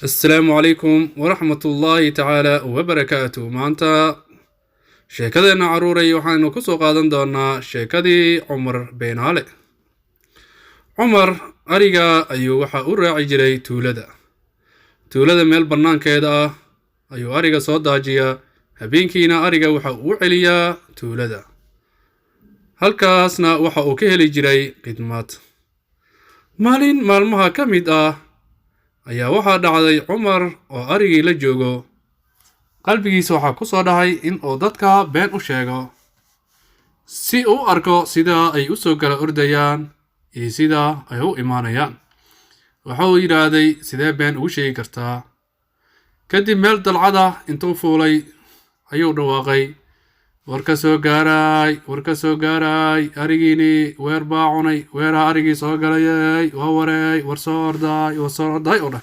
السلام عليكم ورحمة الله تعالى وبركاته. maanta sheekadeena caruuray waxaanu ku soo qaadan doonaa sheekadii Cumar Beenaale. Cumar ariga ayuu waxa uu raaci jiray tuulada meel banaankeeda ah ayuu ariga soo daajiyaa, habeenkiina ariga waxa uu celiyaa tuulada. halkaasna waxa uu ka heli jiray khidmad. maalin maalmaha ka mid ah ayaa waxaa dhacday Cumar oo arigii la joogo, qalbigiisa waxaa ku soo dhahay in uu dadka been u sheego si uu arko sida ay u soo kala ordayaan iyo sida ay u imaanayaan. waxa uu yiraahday sidee been ugu sheegi kartaa? kadib meel dalcada intuu fuulay ayuu dhawaaqay, war ka soo gaaray arigiini weer baa cunay, weeraha arigii soo galayay, waa wareey, war soo orday oo dhan.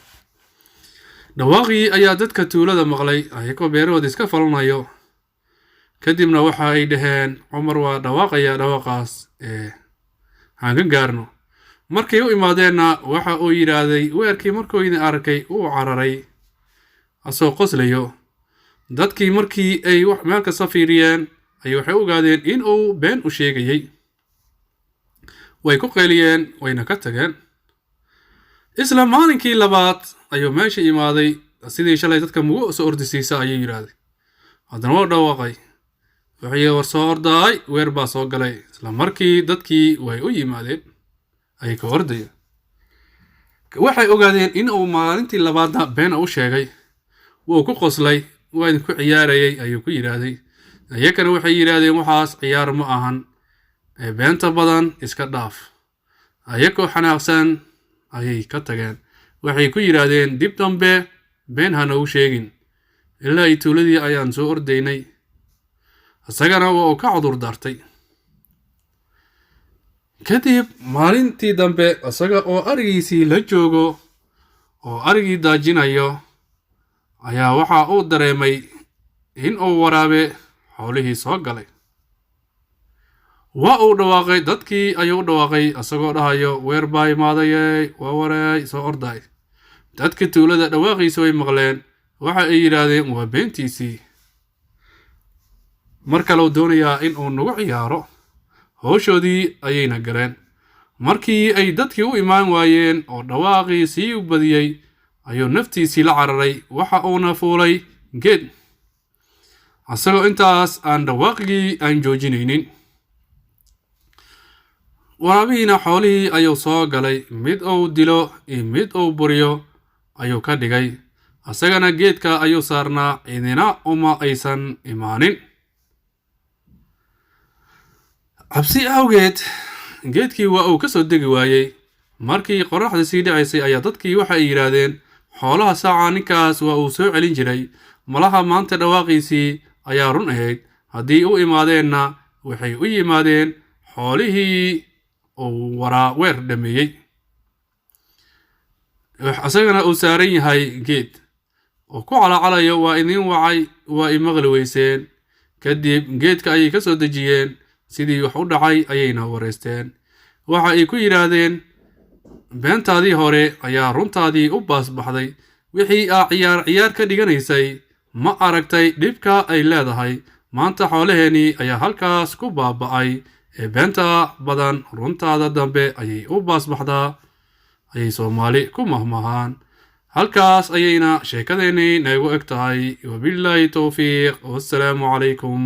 dhawaaqii ayaa dadka tuulada maqlay, ayagoo beerahooda iska falanayo. kadibna waxa ay dhaheen, Cumar waa dhawaaqaya dhawaaqaas aan ka gaarno. markay u imaadeenna waxa uu yiraahday weerkii markuu idin arkay uu cararay asoo qoslayo. dadkii markii ay wax meel ka safiiriyeen ay waxay ogaadeen in uu been u sheegayay. way ku qeyliyeen wayna ka tageen. isla maalinkii labaad ayuu meesha imaaday, sidii shalay dadka mugu soo ordisiisa ayuu yiraahday. haddana waa dhawaaqay, wuxuu war soo orday, weer baa soo galay. isla markii dadkii way u yimaadeen ay ka ordayeen. waxay ogaadeen in uu maalintii labaadna been u sheegay. wuu ku qoslay, waa idin ku ciyaarayay ayuu ku yiraahday. ayagana waxay yiraahdeen waxaas ciyaar ma ahan, beenta badan iska dhaaf. ayagoo xanaaqsan ayay ka tageen. waxay ku yiraahdeen dib dambe been hana u sheegin, ilaa ay tuuladii ayaan soo ordaynay. isagana waa uu ka cudur daartay. kadib maalintii dambe isaga oo arigiisii la joogo oo arigii daajinayo ayaa waxa uu dareemay in uu waraabe xoolihii soo galay. waa uu dhawaaqay, dadkii ayuu u dhawaaqay isagoo dhahayo weer baa imaadayay, waa wareey, soo orday. dadka tuulada dhawaaqiisa way maqleen, waxa ay yiraahdeen waa beentiisii. mar kale uu doonayaa in uu nagu ciyaaro. howshoodii ayayna galeen. markii ay dadkii u imaan waayeen oo dhawaaqii sii u badiyay ayuu naftiisii la cararay. waxa uuna fuulay geed asagoo intaas aan dhawaaqigii aan joojinaynin. waraabihiina xoolihii ayuu soo galay, mid uu dilo iyo mid uu buriyo ayuu ka dhigay. asagana geedka ayuu saarnaa, cidina uma aysan imaanin. cabsi awgeed geedkii waa uu ka soo degi waayey. markii qorraxda sii dhacaysay ayaa dadkii waxa ay yiraahdeen, xoolaha saaca ninkaas waa uu soo celin jiray, malaha maanta dhawaaqiisii ayaa run ahayd. haddii u imaadeenna waxay u yimaadeen xoolihii uu weer dhameeyey. asagana uu saaran yahay geed oo ku calacalayo, waa idin wacay, waa i maqli weyseen. kadib geedka ayay ka soo dejiyeen, sidii wax u dhacay ayayna wareysteen. waxa ay ku yiraahdeen, beentaadii hore ayaa runtaadii u baasbaxday. wixii aa ciyaar ka dhiganaysay ma aragtay dhibka ay leedahay. maanta xoolaheenii ayaa halkaas ku baaba'ay, ee beenta badan runtaada dambe ayay u baasbaxdaa ayay Soomaali ku mahmahaan. halkaas ayayna sheekadeennii nagu eg tahay. wabilaahi towfiiq, wassalaamu calaykum.